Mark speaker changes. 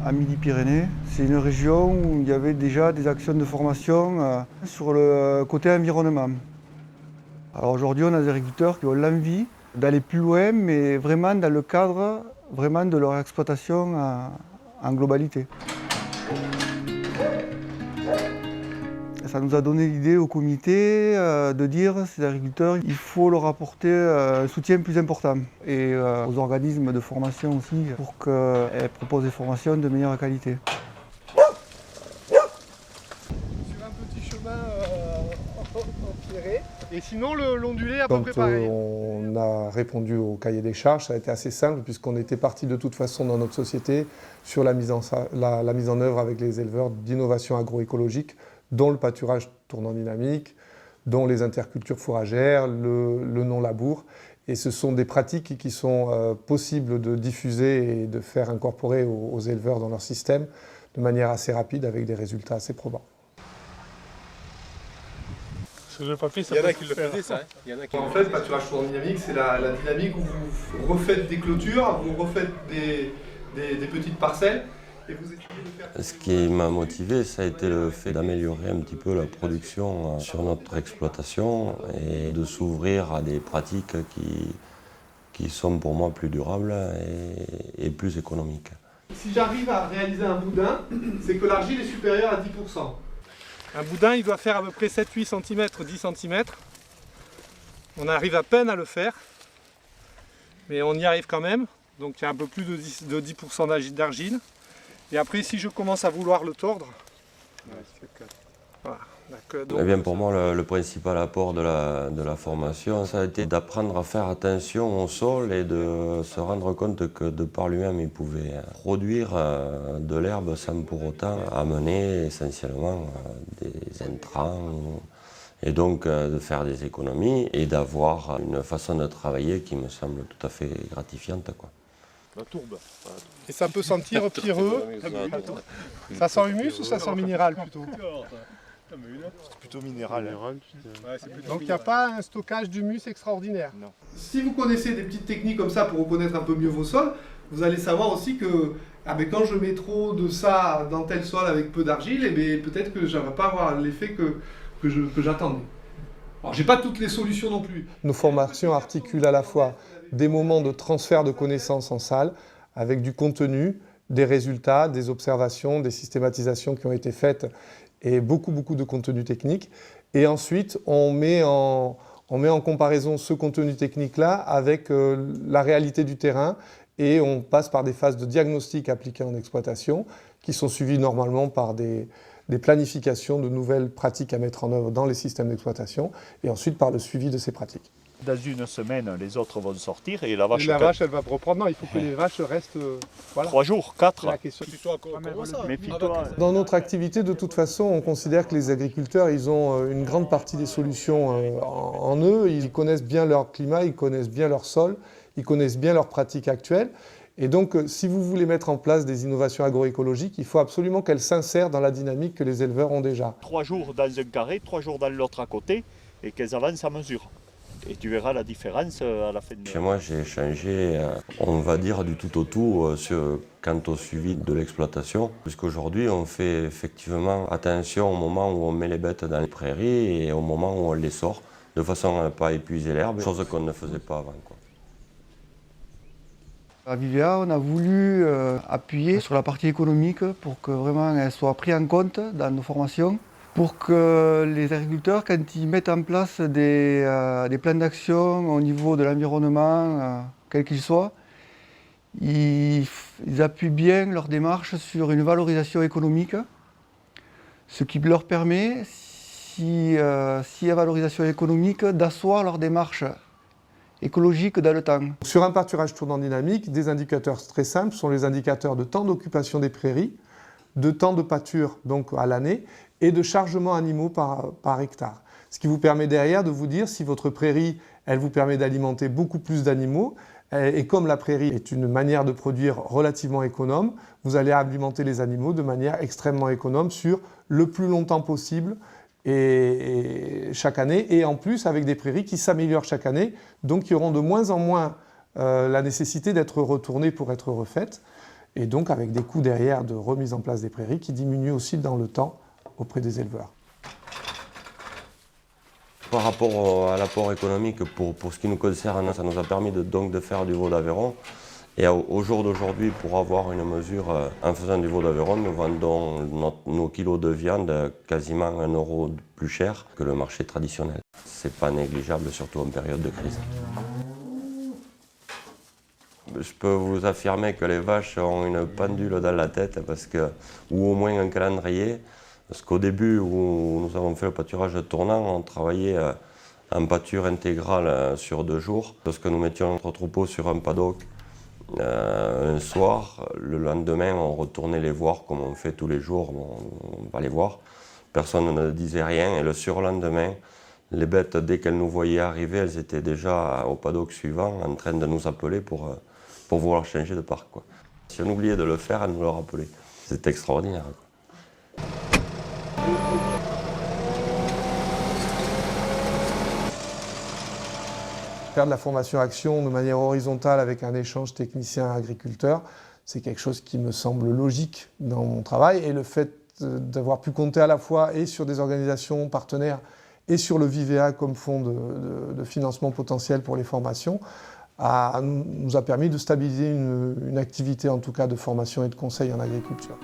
Speaker 1: à Midi-Pyrénées. C'est une région où il y avait déjà des actions de formation sur le côté environnement. Alors aujourd'hui, on a des agriculteurs qui ont l'envie d'aller plus loin, mais vraiment dans le cadre vraiment de leur exploitation en globalité. Ça nous a donné l'idée au comité de dire à ces agriculteurs il faut leur apporter un soutien plus important et aux organismes de formation aussi pour qu'ils proposent des formations de meilleure qualité.
Speaker 2: Sur un petit chemin empierré et sinon l'ondulé à peu près pareil.
Speaker 3: On a répondu au cahier des charges, ça a été assez simple puisqu'on était parti de toute façon dans notre société sur la mise en œuvre avec les éleveurs d'innovations agroécologiques dont le pâturage tournant dynamique, dont les intercultures fourragères, le non-labour. Et ce sont des pratiques qui sont possibles de diffuser et de faire incorporer aux éleveurs dans leur système de manière assez rapide avec des résultats assez probants.
Speaker 2: Il y en a qui le faisaient ça.
Speaker 4: En fait, le pâturage tournant dynamique, c'est la dynamique où vous refaites des clôtures, vous refaites des petites parcelles.
Speaker 5: Ce qui m'a motivé, ça a été le fait d'améliorer un petit peu la production sur notre exploitation et de s'ouvrir à des pratiques qui sont pour moi plus durables et plus économiques.
Speaker 4: Si j'arrive à réaliser un boudin, c'est que l'argile est supérieure à 10%.
Speaker 2: Un boudin, il doit faire à peu près 7-8 cm, 10 cm. On arrive à peine à le faire, mais on y arrive quand même. Donc il y a un peu plus de 10% d'argile. Et après, si je commence à vouloir le tordre, voilà.
Speaker 5: Eh bien, pour moi, le principal apport de la formation, ça a été d'apprendre à faire attention au sol et de se rendre compte que de par lui-même, il pouvait produire de l'herbe sans pour autant amener essentiellement des intrants. Et donc de faire des économies et d'avoir une façon de travailler qui me semble tout à fait gratifiante, quoi.
Speaker 6: La tourbe.
Speaker 2: Et ça peut sentir pierreux. Ça sent humus ou ça sent minéral plutôt?
Speaker 6: C'est plutôt minéral.
Speaker 2: Donc il n'y a pas un stockage d'humus extraordinaire.
Speaker 6: Non.
Speaker 4: Si vous connaissez des petites techniques comme ça pour reconnaître un peu mieux vos sols, vous allez savoir aussi que quand je mets trop de ça dans tel sol avec peu d'argile, peut-être que je ne vais pas avoir l'effet que j'attendais. Alors j'ai pas toutes les solutions non plus.
Speaker 3: Nos formations articulent à la fois des moments de transfert de connaissances en salle, avec du contenu, des résultats, des observations, des systématisations qui ont été faites et beaucoup de contenu technique. Et ensuite, on met en comparaison ce contenu technique-là avec la réalité du terrain et on passe par des phases de diagnostic appliquées en exploitation qui sont suivies normalement par des planifications de nouvelles pratiques à mettre en œuvre dans les systèmes d'exploitation et ensuite par le suivi de ces pratiques.
Speaker 6: Dans une semaine, les autres vont sortir et la vache...
Speaker 2: Et la vache, elle va reprendre. Non, il faut que les vaches restent... voilà.
Speaker 6: 3 jours, 4.
Speaker 2: La question.
Speaker 6: Méfie-toi.
Speaker 3: Dans notre activité, de toute façon, on considère que les agriculteurs, ils ont une grande partie des solutions en eux. Ils connaissent bien leur climat, ils connaissent bien leur sol, ils connaissent bien leurs pratiques actuelles. Et donc, si vous voulez mettre en place des innovations agroécologiques, il faut absolument qu'elles s'insèrent dans la dynamique que les éleveurs ont déjà.
Speaker 6: 3 jours dans un carré, 3 jours dans l'autre à côté, et qu'elles avancent à mesure. Et tu verras la différence à la fin de...
Speaker 5: Chez moi, j'ai changé, on va dire, du tout au tout quant au suivi de l'exploitation. Puisqu'aujourd'hui, on fait effectivement attention au moment où on met les bêtes dans les prairies et au moment où on les sort, de façon à ne pas épuiser l'herbe, chose qu'on ne faisait pas avant, quoi.
Speaker 1: À Vivea, on a voulu appuyer sur la partie économique pour que vraiment elle soit prise en compte dans nos formations, pour que les agriculteurs, quand ils mettent en place des plans d'action au niveau de l'environnement, quel qu'il soit, ils appuient bien leur démarche sur une valorisation économique, ce qui leur permet, s'il y a valorisation économique, d'asseoir leur démarche écologique dans le temps.
Speaker 3: Sur un pâturage tournant dynamique, des indicateurs très simples sont les indicateurs de temps d'occupation des prairies, de temps de pâture donc à l'année et de chargement animaux par hectare. Ce qui vous permet derrière de vous dire si votre prairie, elle vous permet d'alimenter beaucoup plus d'animaux et comme la prairie est une manière de produire relativement économe, vous allez alimenter les animaux de manière extrêmement économe sur le plus longtemps possible et chaque année, et en plus avec des prairies qui s'améliorent chaque année, donc qui auront de moins en moins la nécessité d'être retournées pour être refaites. et donc avec des coûts derrière de remise en place des prairies qui diminuent aussi dans le temps auprès des éleveurs.
Speaker 5: Par rapport à l'apport économique, pour ce qui nous concerne, ça nous a permis donc de faire du veau d'Aveyron. Et au jour d'aujourd'hui, pour avoir une mesure, en faisant du veau d'Aveyron, nous vendons nos kilos de viande quasiment 1 € plus cher que le marché traditionnel. C'est pas négligeable, surtout en période de crise. Je peux vous affirmer que les vaches ont une pendule dans la tête, ou au moins un calendrier. Parce qu'au début, où nous avons fait le pâturage tournant, on travaillait en pâture intégrale sur 2 jours. Parce que nous mettions notre troupeau sur un paddock un soir, le lendemain, on retournait les voir comme on fait tous les jours, on va les voir. Personne ne disait rien et le surlendemain, les bêtes, dès qu'elles nous voyaient arriver, elles étaient déjà au paddock suivant en train de nous appeler pour vouloir changer de parc, quoi. Si on oubliait de le faire, elles nous le rappelaient. C'est extraordinaire, quoi.
Speaker 3: Faire de la formation action de manière horizontale avec un échange technicien-agriculteur, c'est quelque chose qui me semble logique dans mon travail. Et le fait d'avoir pu compter à la fois et sur des organisations partenaires et sur le VIVEA comme fonds de financement potentiel pour les formations nous a permis de stabiliser une activité en tout cas de formation et de conseil en agriculture.